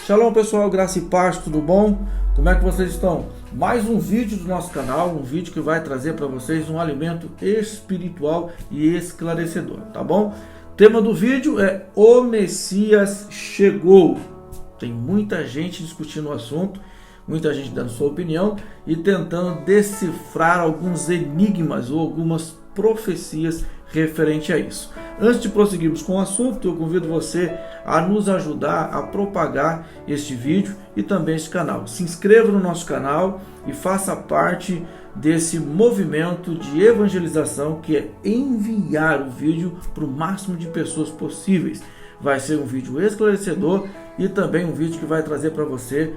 Shalom pessoal, graça e paz, tudo bom? Como é que vocês estão? Mais um vídeo do nosso canal, um vídeo que vai trazer para vocês um alimento espiritual e esclarecedor, tá bom? O tema do vídeo é O Messias Chegou. Tem muita gente discutindo o assunto, muita gente dando sua opinião e tentando decifrar alguns enigmas ou algumas profecias referente a isso. Antes de prosseguirmos com o assunto, eu convido você a nos ajudar a propagar este vídeo e também este canal. Se inscreva no nosso canal e faça parte desse movimento de evangelização que é enviar o vídeo para o máximo de pessoas possíveis. Vai ser um vídeo esclarecedor e também um vídeo que vai trazer para você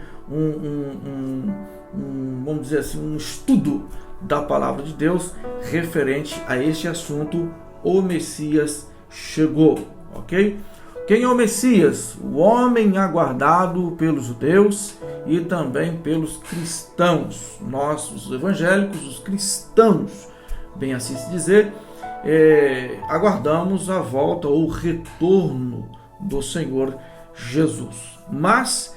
vamos dizer assim, um estudo da palavra de Deus referente a este assunto. O Messias chegou, ok? Quem é o Messias? O homem aguardado pelos judeus e também pelos cristãos. Nós, os evangélicos, os cristãos, bem assim se dizer, aguardamos a volta ou o retorno do Senhor Jesus. Mas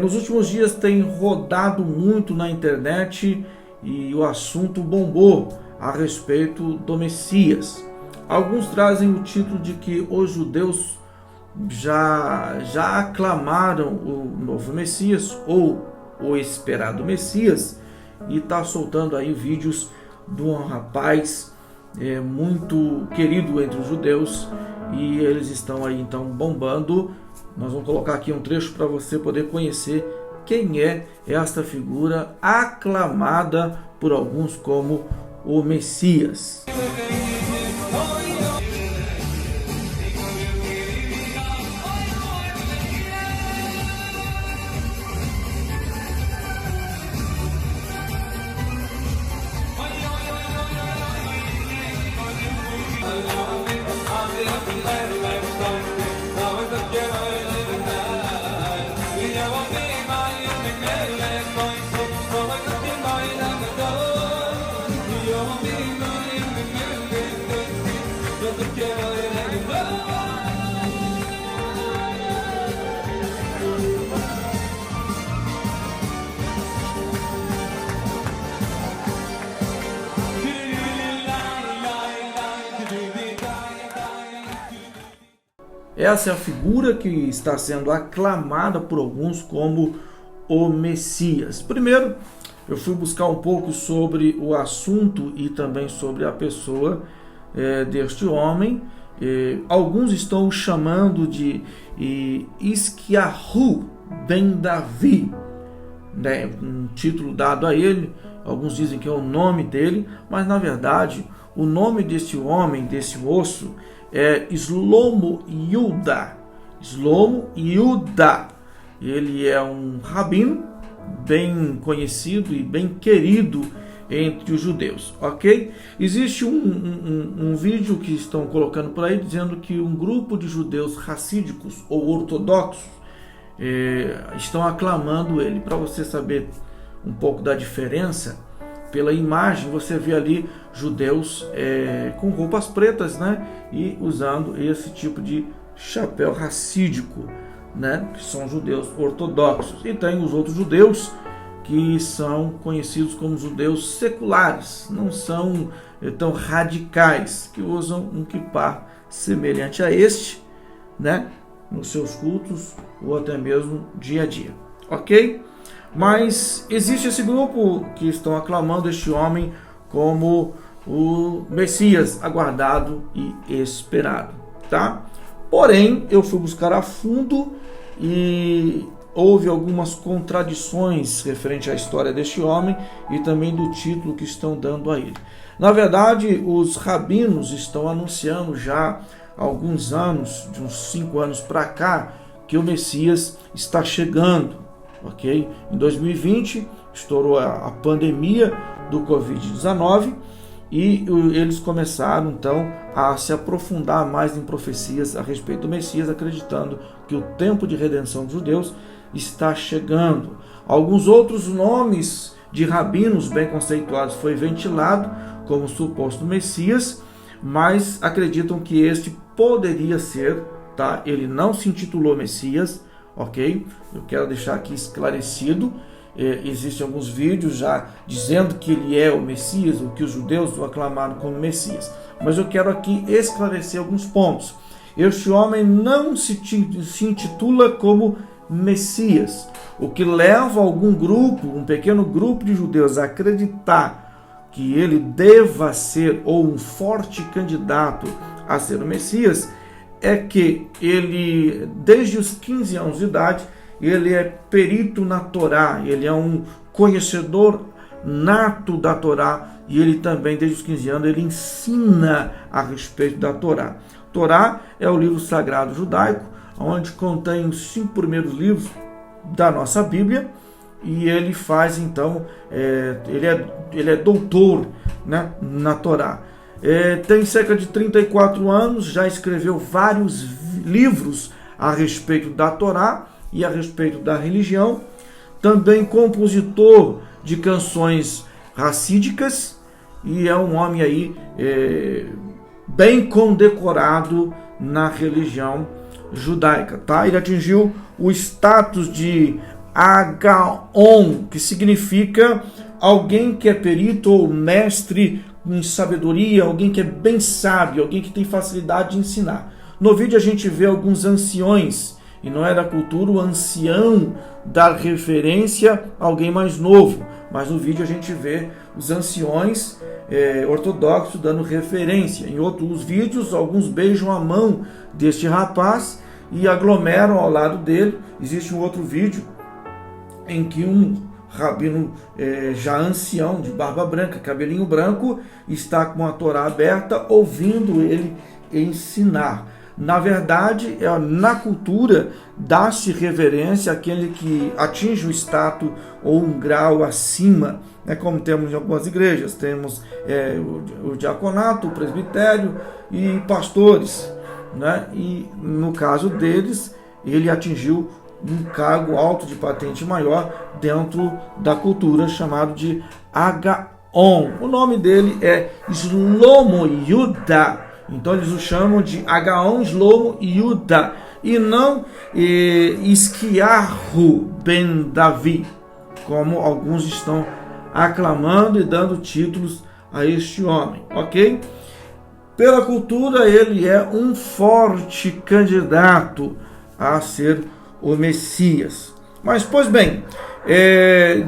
nos últimos dias tem rodado muito na internet e o assunto bombou a respeito do Messias. Alguns trazem o título de que os judeus já aclamaram o novo Messias ou o esperado Messias, e está soltando aí vídeos de um rapaz muito querido entre os judeus, e eles estão aí então bombando. Nós vamos colocar aqui um trecho para você poder conhecer quem é esta figura aclamada por alguns como o Messias. Essa é a figura que está sendo aclamada por alguns como o Messias. Primeiro, eu fui buscar um pouco sobre o assunto e também sobre a pessoa deste homem. Alguns estão o chamando de Isquiahu ben Davi, né? Um título dado a ele. Alguns dizem que é o nome dele, mas na verdade o nome desse homem, desse moço, é Shlomo Yehuda. Shlomo Yehuda. Ele é um rabino bem conhecido e bem querido entre os judeus, ok? Existe um vídeo que estão colocando por aí dizendo que um grupo de judeus racídicos ou ortodoxos estão aclamando ele. Para você saber um pouco da diferença, pela imagem você vê ali judeus com roupas pretas, né, e usando esse tipo de chapéu racídico, né, que são judeus ortodoxos. E tem os outros judeus que são conhecidos como judeus seculares, não são tão radicais, que usam um quipá semelhante a este, né, nos seus cultos ou até mesmo dia a dia, ok? Mas existe esse grupo que estão aclamando este homem como o Messias aguardado e esperado, tá? Porém, eu fui buscar a fundo e houve algumas contradições referente à história deste homem e também do título que estão dando a ele. Na verdade, os rabinos estão anunciando já há alguns anos, de uns 5 anos para cá, que o Messias está chegando. Ok? Em 2020 estourou a pandemia do Covid-19 e eles começaram então a se aprofundar mais em profecias a respeito do Messias, acreditando que o tempo de redenção dos judeus está chegando. Alguns outros nomes de rabinos bem conceituados foi ventilado como suposto Messias, mas acreditam que este poderia ser, tá? Ele não se intitulou Messias, ok? Eu quero deixar aqui esclarecido. Existem alguns vídeos já dizendo que ele é o Messias, ou que os judeus o aclamaram como Messias. Mas eu quero aqui esclarecer alguns pontos. Este homem não se intitula como Messias, o que leva algum grupo, um pequeno grupo de judeus a acreditar que ele deva ser, ou um forte candidato a ser o Messias, é que ele, desde os 15 anos de idade, ele é perito na Torá, ele é um conhecedor nato da Torá, e ele também, desde os 15 anos, ele ensina a respeito da Torá. Torá é o livro sagrado judaico, onde contém os 5 primeiros livros da nossa Bíblia, e ele faz, então, ele é doutor, né, na Torá. Tem cerca de 34 anos, já escreveu vários livros a respeito da Torá e a respeito da religião. Também compositor de canções racídicas, e é um homem aí bem condecorado na religião judaica, tá? Ele atingiu o status de Agaon, que significa alguém que é perito ou mestre em sabedoria, alguém que é bem sábio, alguém que tem facilidade de ensinar. No vídeo a gente vê alguns anciões, e não é da cultura o ancião dar referência a alguém mais novo, mas no vídeo a gente vê os anciões ortodoxos dando referência. Em outros vídeos, alguns beijam a mão deste rapaz e aglomeram ao lado dele. Existe um outro vídeo em que um rabino já ancião, de barba branca, cabelinho branco, está com a Torá aberta, ouvindo ele ensinar. Na verdade, na cultura, dá-se reverência àquele que atinge o status ou um grau acima, como temos em algumas igrejas. Temos o diaconato, o presbitério e pastores, né? E no caso deles, ele atingiu um cargo alto de patente maior dentro da cultura, chamado de Agaon. O nome dele é Shlomo Yuda. Então eles o chamam de Agaon Shlomo Yuda, e não Esquiarro ben Davi, como alguns estão aclamando e dando títulos a este homem, ok? Pela cultura, ele é um forte candidato a ser o Messias. Mas, pois bem,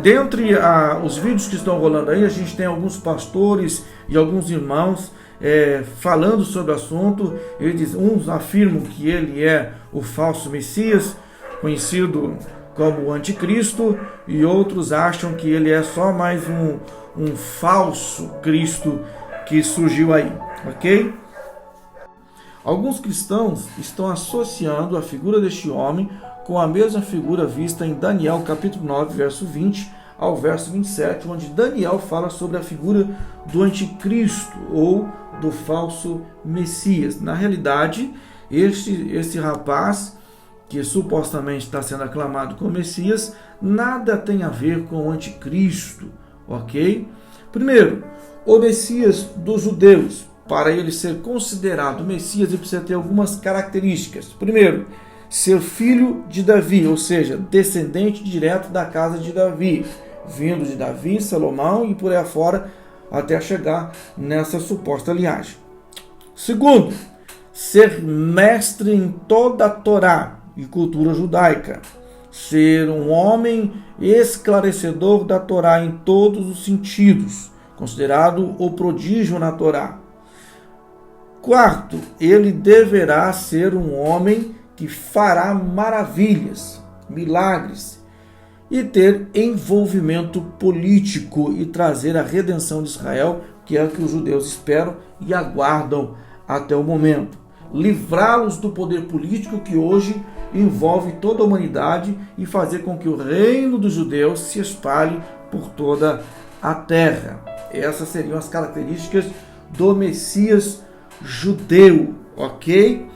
dentre os vídeos que estão rolando aí, a gente tem alguns pastores e alguns irmãos falando sobre o assunto. Uns afirmam que ele é o falso Messias, conhecido como o anticristo, e outros acham que ele é só mais um falso Cristo que surgiu aí, ok? Alguns cristãos estão associando a figura deste homem com a mesma figura vista em Daniel capítulo 9, verso 20 ao verso 27, onde Daniel fala sobre a figura do anticristo ou do falso Messias. Na realidade, esse rapaz, que supostamente está sendo aclamado como Messias, nada tem a ver com o anticristo, ok? Primeiro, o Messias dos judeus, para ele ser considerado Messias, ele precisa ter algumas características. Primeiro, ser filho de Davi, ou seja, descendente direto da casa de Davi, vindo de Davi, Salomão e por aí afora, até chegar nessa suposta linhagem. Segundo, ser mestre em toda a Torá e cultura judaica, ser um homem esclarecedor da Torá em todos os sentidos, considerado o prodígio na Torá. Quarto, ele deverá ser um homem que fará maravilhas, milagres, e ter envolvimento político e trazer a redenção de Israel, que é o que os judeus esperam e aguardam até o momento. Livrá-los do poder político que hoje envolve toda a humanidade e fazer com que o reino dos judeus se espalhe por toda a terra. Essas seriam as características do Messias judeu, ok?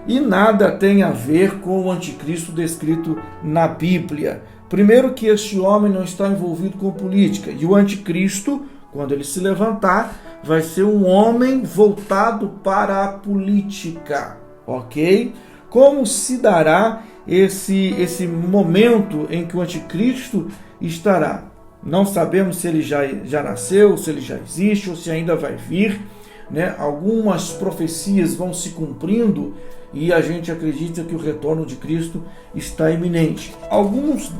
E nada tem a ver com o anticristo descrito na Bíblia. Primeiro, que este homem não está envolvido com política, e o anticristo, quando ele se levantar, vai ser um homem voltado para a política, ok? Como se dará esse momento em que o anticristo estará? Não sabemos se ele já nasceu, se ele já existe ou se ainda vai vir, né? Algumas profecias vão se cumprindo e a gente acredita que o retorno de Cristo está iminente. Alguns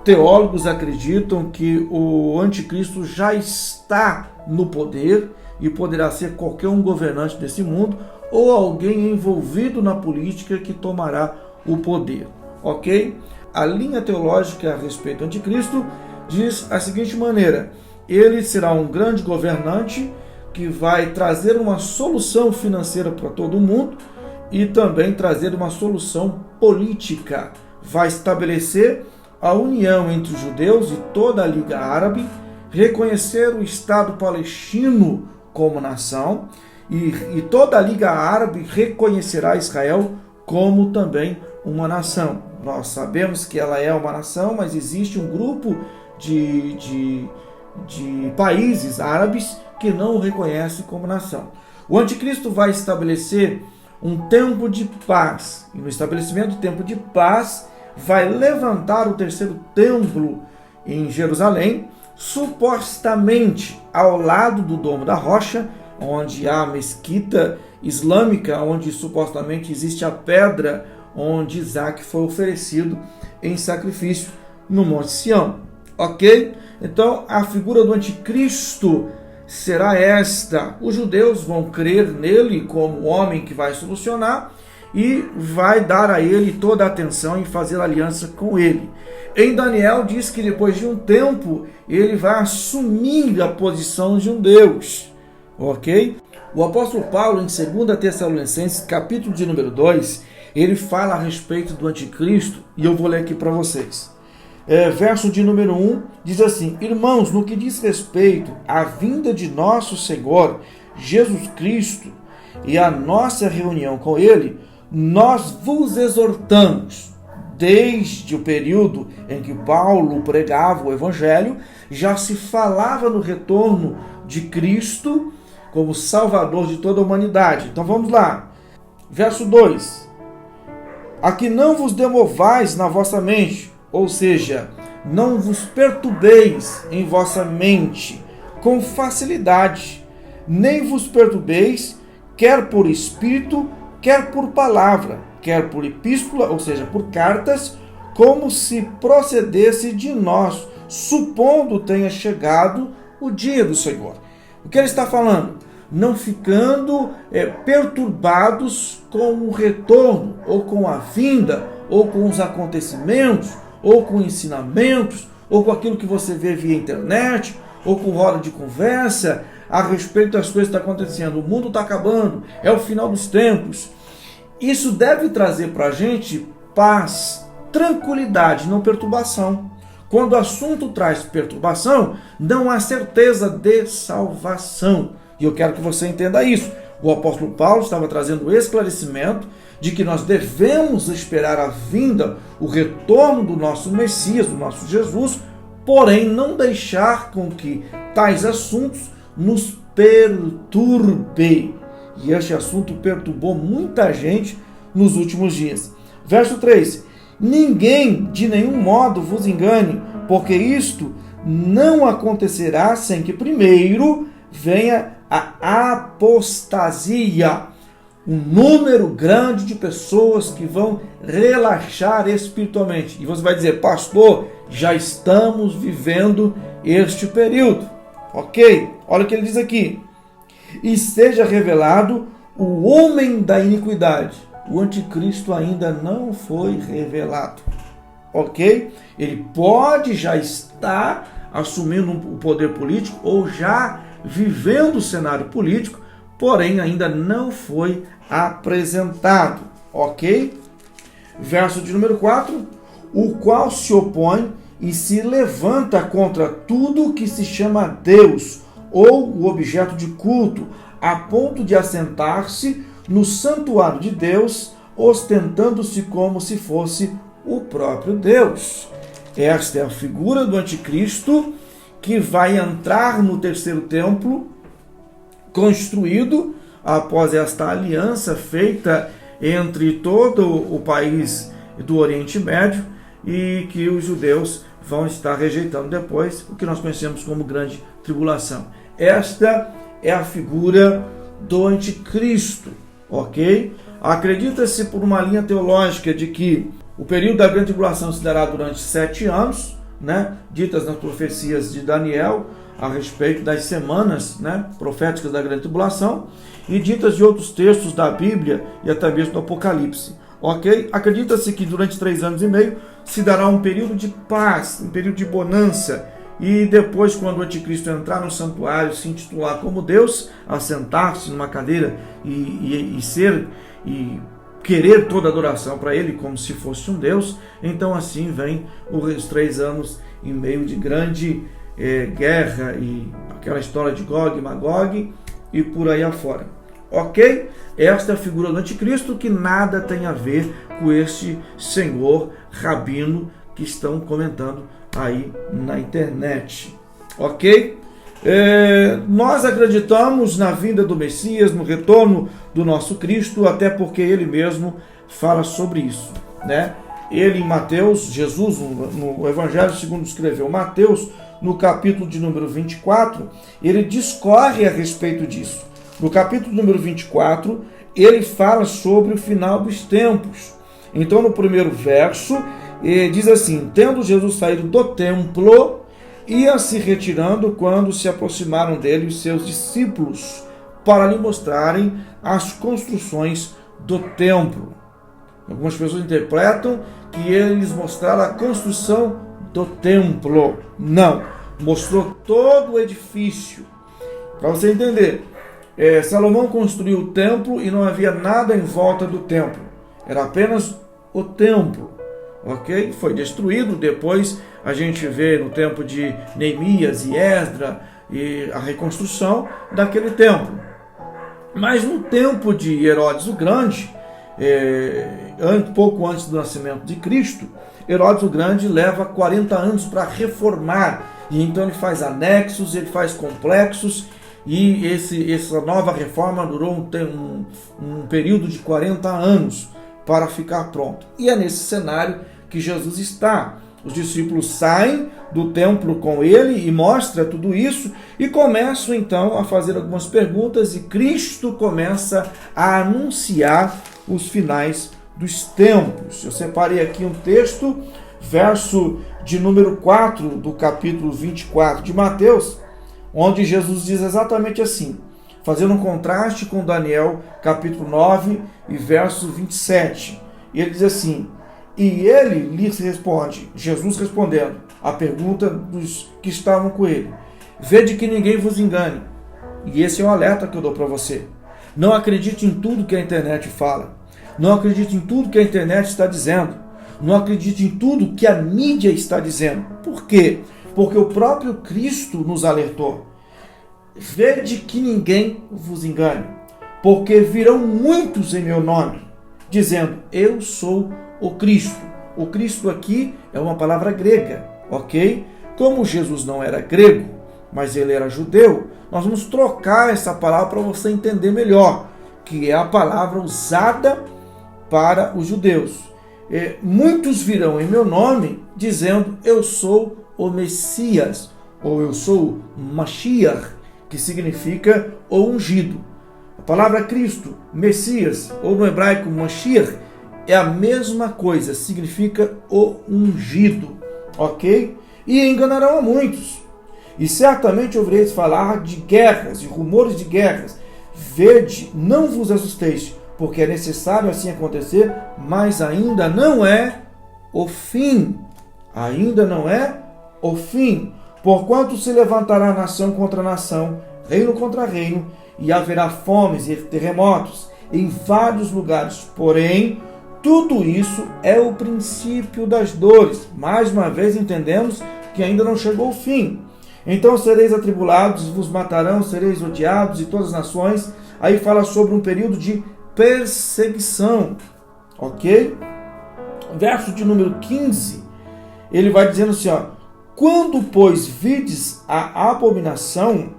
teólogos acreditam que o anticristo já está no poder e poderá ser qualquer um governante desse mundo ou alguém envolvido na política que tomará o poder, ok? A linha teológica a respeito do anticristo diz a seguinte maneira: ele será um grande governante que vai trazer uma solução financeira para todo mundo e também trazer uma solução política. Vai estabelecer a união entre os judeus e toda a Liga Árabe, reconhecer o Estado palestino como nação e toda a Liga Árabe reconhecerá Israel como também uma nação. Nós sabemos que ela é uma nação, mas existe um grupo de países árabes que não o reconhece como nação. O anticristo vai estabelecer um tempo de paz, e no estabelecimento do tempo de paz vai levantar o terceiro templo em Jerusalém, supostamente ao lado do Domo da Rocha, onde há a mesquita islâmica, onde supostamente existe a pedra onde Isaac foi oferecido em sacrifício no Monte Sião. Ok? Então a figura do anticristo será esta: os judeus vão crer nele como o homem que vai solucionar e vai dar a ele toda a atenção e fazer aliança com ele. Em Daniel diz que depois de um tempo ele vai assumir a posição de um Deus, ok? O apóstolo Paulo, em 2 Tessalonicenses, capítulo de número 2, ele fala a respeito do anticristo e eu vou ler aqui para vocês. Verso de número 1 diz assim: irmãos, no que diz respeito à vinda de nosso Senhor Jesus Cristo e à nossa reunião com ele, nós vos exortamos. Desde o período em que Paulo pregava o Evangelho, já se falava no retorno de Cristo como Salvador de toda a humanidade. Então vamos lá. Verso 2: a que não vos demovais na vossa mente, ou seja, não vos perturbeis em vossa mente com facilidade, nem vos perturbeis, quer por espírito, quer por palavra, quer por epístola, ou seja, por cartas, como se procedesse de nós, supondo tenha chegado o dia do Senhor. O que ele está falando? Não ficando perturbados com o retorno, ou com a vinda, ou com os acontecimentos, ou com ensinamentos, ou com aquilo que você vê via internet, ou com roda de conversa a respeito das coisas que estão acontecendo. O mundo está acabando, é o final dos tempos. Isso deve trazer para a gente paz, tranquilidade, não perturbação. Quando o assunto traz perturbação, não há certeza de salvação. E eu quero que você entenda isso. O apóstolo Paulo estava trazendo o esclarecimento de que nós devemos esperar a vinda, o retorno do nosso Messias, do nosso Jesus, porém não deixar com que tais assuntos nos perturbem. E este assunto perturbou muita gente nos últimos dias. Verso 3: ninguém de nenhum modo vos engane, porque isto não acontecerá sem que primeiro venha a apostasia. Um número grande de pessoas que vão relaxar espiritualmente. E você vai dizer: pastor, já estamos vivendo este período. Ok? Olha o que ele diz aqui: e seja revelado o homem da iniquidade. O anticristo ainda não foi revelado. Ok? Ele pode já estar assumindo o poder político ou já vivendo o cenário político, porém ainda não foi apresentado. Ok? Verso de número 4: o qual se opõe e se levanta contra tudo que se chama Deus ou o objeto de culto, a ponto de assentar-se no santuário de Deus, ostentando-se como se fosse o próprio Deus. Esta é a figura do anticristo que vai entrar no terceiro templo, construído após esta aliança feita entre todo o país do Oriente Médio e que os judeus vão estar rejeitando depois o que nós conhecemos como grande tribulação. Esta é a figura do anticristo, ok? Acredita-se por uma linha teológica de que o período da grande tribulação se dará durante 7 anos, né, ditas nas profecias de Daniel a respeito das semanas, né, proféticas da grande tribulação, e ditas de outros textos da Bíblia e até mesmo do Apocalipse. Ok? Acredita-se que durante 3 anos e meio se dará um período de paz, um período de bonança, e depois, quando o anticristo entrar no santuário, se intitular como Deus, assentar-se numa cadeira e querer toda adoração para ele, como se fosse um Deus, então assim vem os 3 anos e meio de grande guerra e aquela história de Gog e Magog e por aí afora. Ok? Esta é a figura do anticristo, que nada tem a ver com este senhor rabino que estão comentando aí na internet. Ok? Nós acreditamos na vinda do Messias, no retorno do nosso Cristo, até porque ele mesmo fala sobre isso, né? Ele em Mateus, Jesus no Evangelho segundo escreveu Mateus, no capítulo de número 24, ele discorre a respeito disso. No capítulo número 24, ele fala sobre o final dos tempos. Então, no primeiro verso, diz assim: tendo Jesus saído do templo, ia se retirando quando se aproximaram dele os seus discípulos, para lhe mostrarem as construções do templo. Algumas pessoas interpretam que eles mostraram a construção do templo. Não, mostrou todo o edifício. Para você entender, Salomão construiu o templo e não havia nada em volta do templo. Era apenas o templo. Ok? Foi destruído. Depois a gente vê no tempo de Neemias e Esdra e a reconstrução daquele templo. Mas no tempo de Herodes o Grande, pouco antes do nascimento de Cristo, Herodes o Grande leva 40 anos para reformar. E então ele faz anexos, ele faz complexos, e essa nova reforma durou um período de 40 anos para ficar pronto. E é nesse cenário que Jesus está. Os discípulos saem do templo com ele e mostra tudo isso e começam então a fazer algumas perguntas, e Cristo começa a anunciar os finais dos tempos. Eu separei aqui um texto, verso de número 4 do capítulo 24 de Mateus, onde Jesus diz exatamente assim, fazendo um contraste com Daniel, capítulo 9 e verso 27. E ele diz assim: e ele lhes responde, Jesus respondendo a pergunta dos que estavam com ele: vede que ninguém vos engane. E esse é o alerta que eu dou para você. Não acredite em tudo que a internet fala. Não acredite em tudo que a internet está dizendo. Não acredite em tudo que a mídia está dizendo. Por quê? Porque o próprio Cristo nos alertou. Vede que ninguém vos engane, porque virão muitos em meu nome, dizendo: eu sou o Cristo. O Cristo aqui é uma palavra grega, ok? Como Jesus não era grego, mas ele era judeu, nós vamos trocar essa palavra para você entender melhor, que é a palavra usada para os judeus. Muitos virão em meu nome, dizendo: eu sou o Messias, ou eu sou Mashiach, que significa o ungido. A palavra Cristo, Messias, ou no hebraico Mashiach, é a mesma coisa, significa o ungido, ok? E enganarão a muitos. E certamente ouvireis falar de guerras e rumores de guerras. Vede, não vos assusteis, porque é necessário assim acontecer, mas ainda não é o fim. Ainda não é o fim. Porquanto se levantará nação contra nação, reino contra reino, e haverá fomes e terremotos em vários lugares. Porém, tudo isso é o princípio das dores. Mais uma vez entendemos que ainda não chegou o fim. Então sereis atribulados, vos matarão, sereis odiados de todas as nações. Aí fala sobre um período de perseguição, ok? Verso de número 15, ele vai dizendo assim, ó: quando, pois, vides a abominação,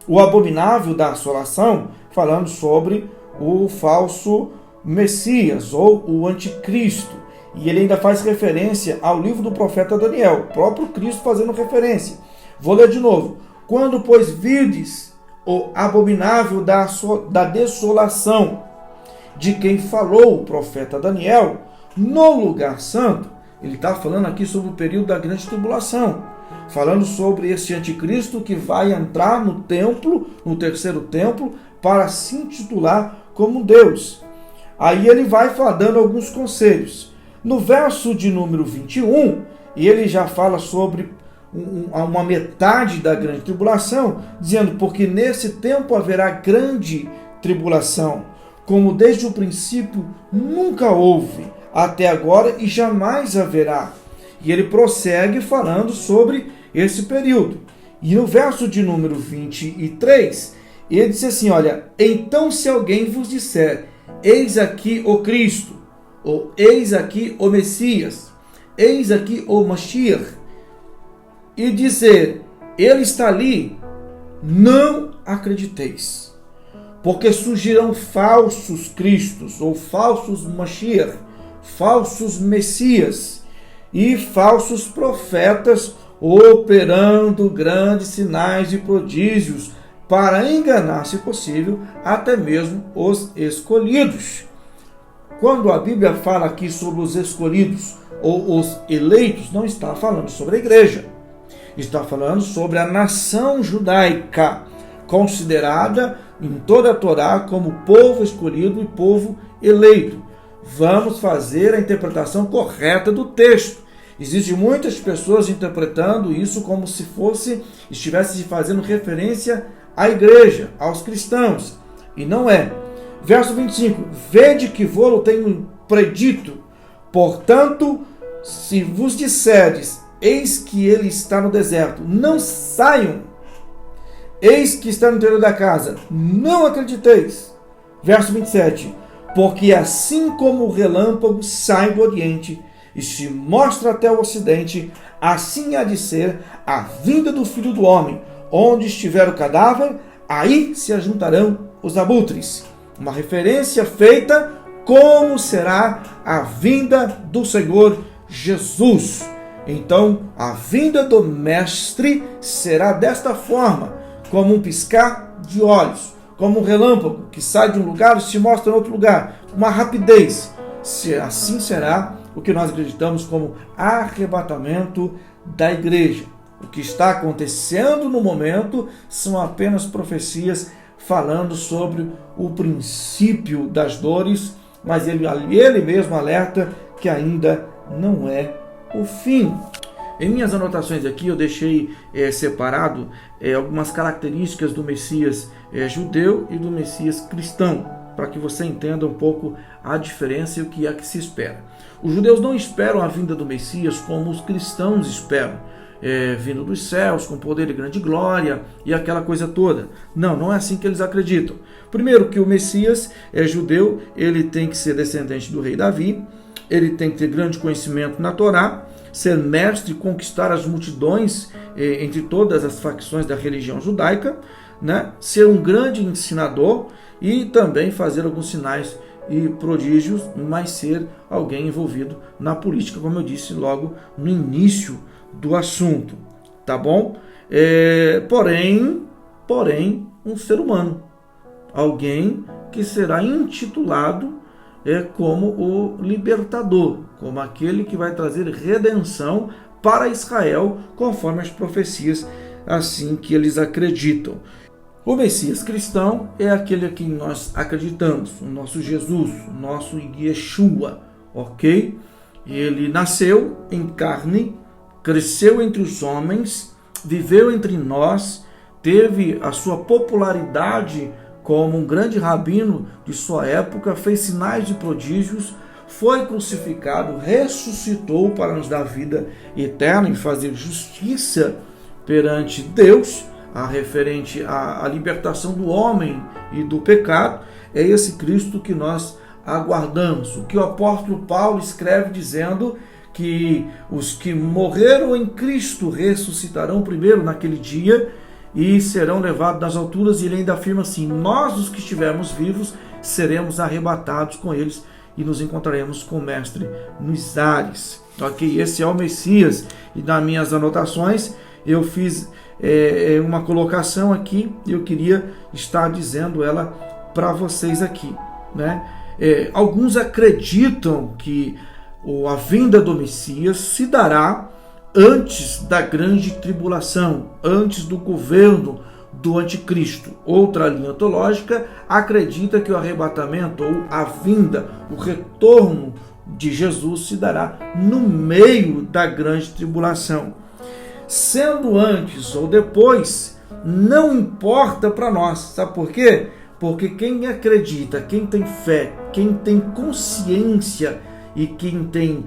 o abominável da assolação, falando sobre o falso Messias ou o anticristo. E ele ainda faz referência ao livro do profeta Daniel, o próprio Cristo fazendo referência. Vou ler de novo. Quando, pois, virdes o abominável da desolação de quem falou o profeta Daniel no lugar santo, ele está falando aqui sobre o período da grande tribulação, falando sobre esse anticristo que vai entrar no templo, no terceiro templo, para se intitular como Deus. Aí ele vai dando alguns conselhos. No verso de número 21, ele já fala sobre uma metade da grande tribulação, dizendo, porque nesse tempo haverá grande tribulação, como desde o princípio nunca houve, até agora e jamais haverá. E ele prossegue falando sobre esse período. E no verso de número 23, ele diz assim, olha, então se alguém vos disser, eis aqui o Cristo, ou eis aqui o Messias, eis aqui o Mashiach, e dizer, ele está ali, não acrediteis, porque surgirão falsos cristos, ou falsos Mashiach, falsos Messias, e falsos profetas, operando grandes sinais e prodígios, para enganar, se possível, até mesmo os escolhidos. Quando a Bíblia fala aqui sobre os escolhidos ou os eleitos, não está falando sobre a igreja. Está falando sobre a nação judaica, considerada em toda a Torá como povo escolhido e povo eleito. Vamos fazer a interpretação correta do texto. Existem muitas pessoas interpretando isso como se estivesse fazendo referência à igreja, aos cristãos. E não é. Verso 25. Vede que vô-lo tenho predito. Portanto, se vos disserdes, eis que ele está no deserto, não saiam. Eis que está no interior da casa, não acrediteis. Verso 27. Porque assim como o relâmpago sai do oriente e se mostra até o ocidente, assim há de ser a vinda do Filho do Homem. Onde estiver o cadáver, aí se ajuntarão os abutres. Uma referência feita como será a vinda do Senhor Jesus. Então, a vinda do Mestre será desta forma, como um piscar de olhos, como um relâmpago que sai de um lugar e se mostra em outro lugar, uma rapidez. Assim será o que nós acreditamos como arrebatamento da igreja. O que está acontecendo no momento são apenas profecias falando sobre o princípio das dores, mas ele mesmo alerta que ainda não é o fim. Em minhas anotações aqui eu deixei separado algumas características do Messias judeu e do Messias cristão, para que você entenda um pouco a diferença e o que é que se espera. Os judeus não esperam a vinda do Messias como os cristãos esperam, vindo dos céus, com poder e grande glória e aquela coisa toda. Não é assim que eles acreditam. Primeiro, que o Messias judeu, ele tem que ser descendente do rei Davi, ele tem que ter grande conhecimento na Torá, ser mestre, conquistar as multidões entre todas as facções da religião judaica, né? Ser um grande ensinador e também fazer alguns sinais e prodígios, mas ser alguém envolvido na política, como eu disse logo no início do assunto, tá bom? Porém, um ser humano, alguém que será intitulado como o libertador, como aquele que vai trazer redenção para Israel, conforme as profecias, assim que eles acreditam. O Messias cristão é aquele a quem nós acreditamos, o nosso Jesus, o nosso Yeshua, ok? Ele nasceu em carne, cresceu entre os homens, viveu entre nós, teve a sua popularidade como um grande rabino de sua época, fez sinais e prodígios, foi crucificado, ressuscitou para nos dar vida eterna e fazer justiça perante Deus, referente à libertação do homem e do pecado. É esse Cristo que nós aguardamos. O que o apóstolo Paulo escreve dizendo que os que morreram em Cristo ressuscitarão primeiro naquele dia e serão levados nas alturas, e ele ainda afirma assim: nós, os que estivermos vivos, seremos arrebatados com eles e nos encontraremos com o Mestre nos ares. Ok? Esse é o Messias. E nas minhas anotações eu fiz uma colocação aqui e eu queria estar dizendo ela para vocês aqui, né? Alguns acreditam que a vinda do Messias se dará antes da grande tribulação, antes do governo do anticristo. Outra linha teológica acredita que o arrebatamento ou a vinda, o retorno de Jesus se dará no meio da grande tribulação. Sendo antes ou depois, não importa para nós. Sabe por quê? Porque quem acredita, quem tem fé, quem tem consciência e quem tem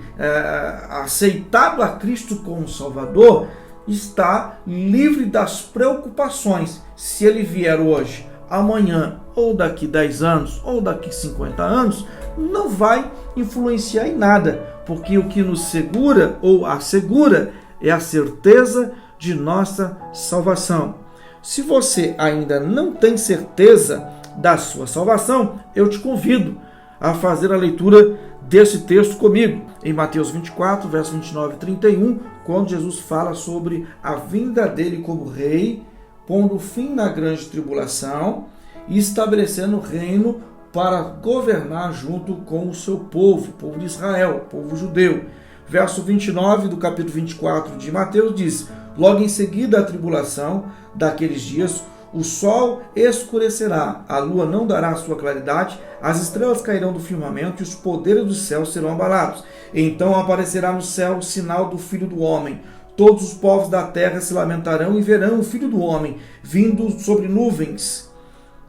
aceitado a Cristo como Salvador, está livre das preocupações. Se ele vier hoje, amanhã, ou daqui 10 anos, ou daqui 50 anos, não vai influenciar em nada, porque o que nos segura ou assegura é a certeza de nossa salvação. Se você ainda não tem certeza da sua salvação, eu te convido a fazer a leitura desse texto comigo, em Mateus 24, verso 29 e 31, quando Jesus fala sobre a vinda dele como rei, pondo fim na grande tribulação e estabelecendo o reino para governar junto com o seu povo, o povo de Israel, o povo judeu. Verso 29 do capítulo 24 de Mateus diz: logo em seguida a tribulação daqueles dias, o sol escurecerá, a lua não dará sua claridade, as estrelas cairão do firmamento e os poderes do céu serão abalados. Então aparecerá no céu o sinal do Filho do Homem. Todos os povos da terra se lamentarão e verão o Filho do Homem vindo sobre nuvens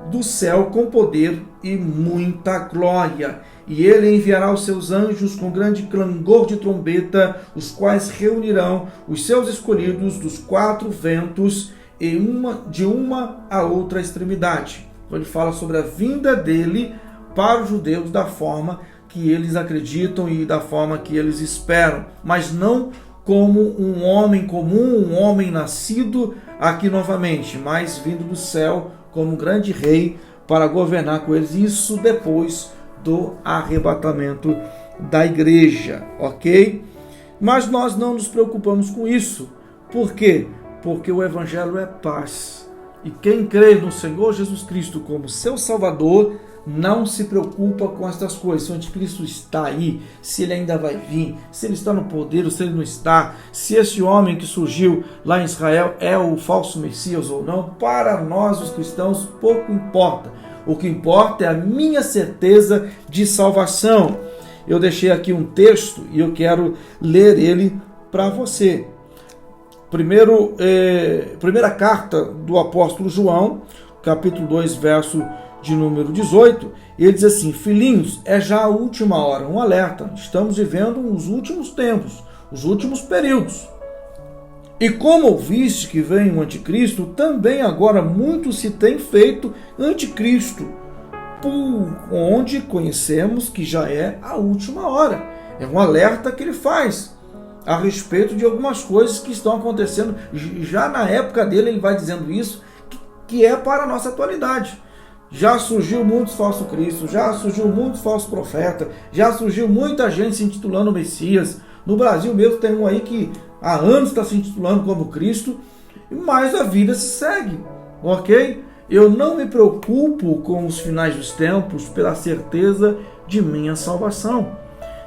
do céu com poder e muita glória. E ele enviará os seus anjos com grande clangor de trombeta, os quais reunirão os seus escolhidos dos quatro ventos e de uma a outra extremidade. Então ele fala sobre a vinda dele para os judeus da forma que eles acreditam e da forma que eles esperam, mas não como um homem comum, um homem nascido aqui novamente, mas vindo do céu como um grande rei para governar com eles, isso depois do arrebatamento da igreja, ok? Mas nós não nos preocupamos com isso. Por quê? Porque o Evangelho é paz. E quem crê no Senhor Jesus Cristo como seu Salvador, não se preocupa com estas coisas. Se o anticristo está aí, se ele ainda vai vir, se ele está no poder ou se ele não está, se esse homem que surgiu lá em Israel é o falso Messias ou não, para nós os cristãos pouco importa. O que importa é a minha certeza de salvação. Eu deixei aqui um texto e eu quero ler ele para você. Primeira carta do apóstolo João, capítulo 2, verso de número 18, ele diz assim: filhinhos, é já a última hora, um alerta, estamos vivendo os últimos tempos, os últimos períodos. E como ouviste que vem o anticristo, também agora muito se tem feito anticristo, por onde conhecemos que já é a última hora. É um alerta que ele faz a respeito de algumas coisas que estão acontecendo. Já na época dele ele vai dizendo isso, que é para a nossa atualidade. Já surgiu muitos falsos cristos, já surgiu muitos falsos profetas, já surgiu muita gente se intitulando Messias. No Brasil mesmo tem um aí que há anos está se intitulando como Cristo, mas a vida se segue, ok? Eu não me preocupo com os finais dos tempos pela certeza de minha salvação.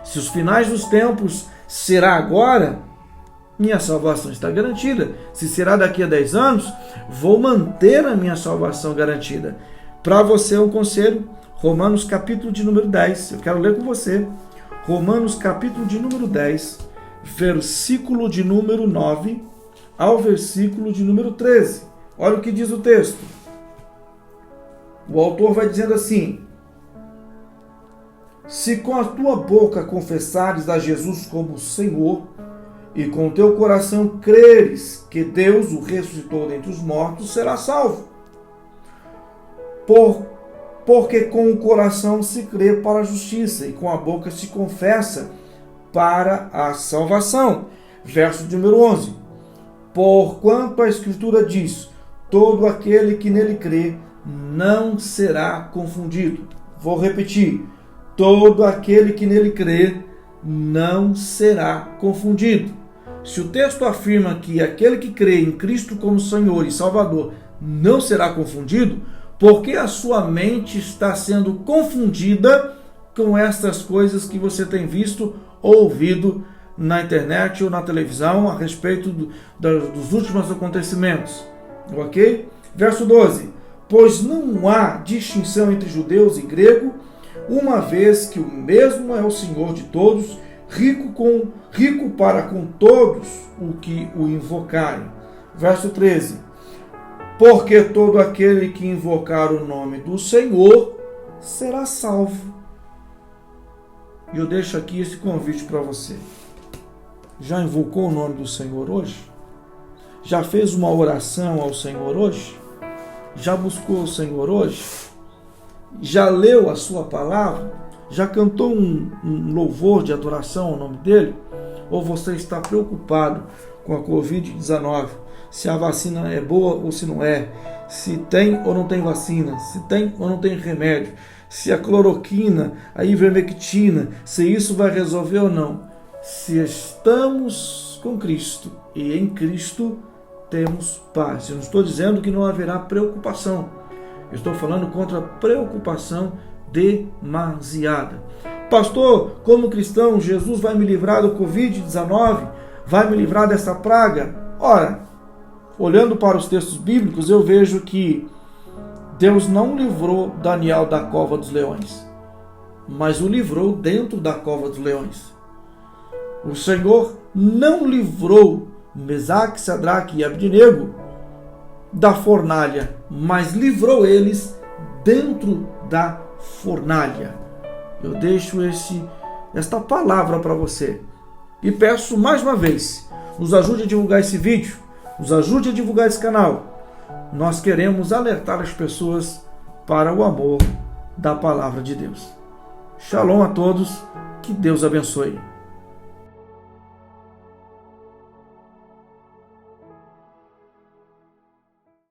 Se os finais dos tempos será agora, minha salvação está garantida. Se será daqui a 10 anos, vou manter a minha salvação garantida. Para você um conselho, Romanos capítulo de número 10, eu quero ler com você. Romanos capítulo de número 10, versículo de número 9 ao versículo de número 13. Olha o que diz o texto. O autor vai dizendo assim: se com a tua boca confessares a Jesus como Senhor, e com o teu coração creres que Deus o ressuscitou dentre os mortos, serás salvo. Porque com o coração se crê para a justiça, e com a boca se confessa para a salvação. Verso de número 11. Porquanto a Escritura diz: todo aquele que nele crê não será confundido. Vou repetir. Todo aquele que nele crê não será confundido. Se o texto afirma que aquele que crê em Cristo como Senhor e Salvador não será confundido, por que a sua mente está sendo confundida com estas coisas que você tem visto ou ouvido na internet ou na televisão a respeito dos últimos acontecimentos? Ok? Verso 12. Pois não há distinção entre judeus e grego, uma vez que o mesmo é o Senhor de todos, rico para com todos o que o invocarem. Verso 13. Porque todo aquele que invocar o nome do Senhor será salvo. E eu deixo aqui esse convite para você. Já invocou o nome do Senhor hoje? Já fez uma oração ao Senhor hoje? Já buscou o Senhor hoje? Já leu a sua palavra? Já cantou um louvor de adoração ao nome dele? Ou você está preocupado com a Covid-19? Se a vacina é boa ou se não é? Se tem ou não tem vacina? Se tem ou não tem remédio? Se a cloroquina, a ivermectina, se isso vai resolver ou não? Se estamos com Cristo e em Cristo temos paz. Eu não estou dizendo que não haverá preocupação. Eu estou falando contra a preocupação demasiada. Pastor, como cristão, Jesus vai me livrar do Covid-19? Vai me livrar dessa praga? Ora, olhando para os textos bíblicos, eu vejo que Deus não livrou Daniel da cova dos leões, mas o livrou dentro da cova dos leões. O Senhor não livrou Mesaque, Sadraque e Abdenego da fornalha, mas livrou eles dentro da fornalha. Eu deixo esta palavra para você e peço mais uma vez, nos ajude a divulgar esse vídeo, nos ajude a divulgar esse canal. Nós queremos alertar as pessoas para o amor da palavra de Deus. Shalom a todos, que Deus abençoe.